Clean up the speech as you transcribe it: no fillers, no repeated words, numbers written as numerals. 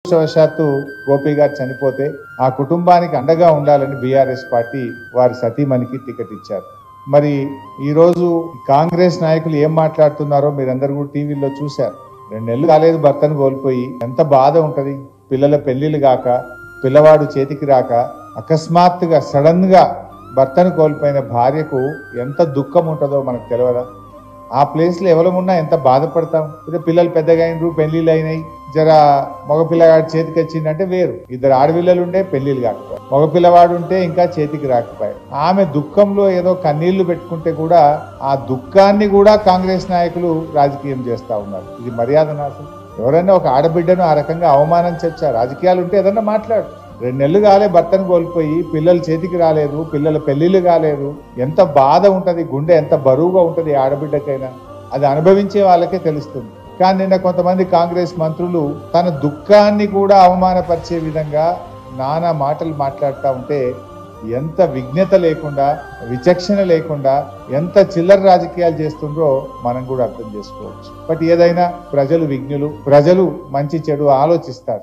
దురదృష్టవశాత్తు గోపి గారు చనిపోతే ఆ కుటుంబానికి అండగా ఉండాలని బీఆర్ఎస్ పార్టీ వారి సతీమణికి టికెట్ ఇచ్చారు. మరి ఈ రోజు కాంగ్రెస్ నాయకులు ఏం మాట్లాడుతున్నారో మీరందరూ కూడా టీవీలో చూశారు. 2 నెలలు కాలేదు భర్తను కోల్పోయి, ఎంత బాధ ఉంటది. పిల్లల పెళ్లిళ్ళు కాక, పిల్లవాడు చేతికి రాక, అకస్మాత్తుగా సడన్ గా భర్తను కోల్పోయిన భార్యకు ఎంత దుఃఖం ఉంటుందో మనకు తెలియదా? ఆ ప్లేస్ లో ఎవరమున్నా ఎంత బాధపడతాం. పిల్లలు పెద్దగా అయినరు, పెళ్లిళ్ళు అయినాయి, జర మగపిల్లగాడు చేతికి వచ్చిందంటే వేరు. 2 ఆడపిల్లలు ఉంటే పెళ్లిళ్ళు కాకపోయాయి, మగపిల్లవాడు ఉంటే ఇంకా చేతికి రాకపోయాయి. ఆమె దుఃఖంలో ఏదో కన్నీళ్లు పెట్టుకుంటే కూడా ఆ దుఃఖాన్ని కూడా కాంగ్రెస్ నాయకులు రాజకీయం చేస్తా ఉన్నారు. ఇది మర్యాద నాశం. ఎవరైనా ఒక ఆడబిడ్డను ఆ రకంగా అవమానించొచ్చా? రాజకీయాలు ఉంటే ఏదన్నా మాట్లాడు. 2 నెలలు కాలే భర్తను కోల్పోయి, పిల్లలు చేతికి రాలేదు, పిల్లల పెళ్లిళ్ళు కాలేదు, ఎంత బాధ ఉంటది, గుండె ఎంత బరువుగా ఉంటది ఆడబిడ్డకైనా. అది అనుభవించే వాళ్ళకే తెలుస్తుంది. కానీ నిన్న కొంతమంది కాంగ్రెస్ మంత్రులు తన దుఃఖాన్ని కూడా అవమానపరిచే విధంగా నానా మాటలు మాట్లాడుతూ ఉంటే ఎంత విజ్ఞత లేకుండా, విచక్షణ లేకుండా, ఎంత చిల్లర రాజకీయాలు చేస్తుండ్రో మనం కూడా అర్థం చేసుకోవచ్చు. బట్ ఏదైనా ప్రజలు విజ్ఞులు, ప్రజలు మంచి చెడు ఆలోచిస్తారు.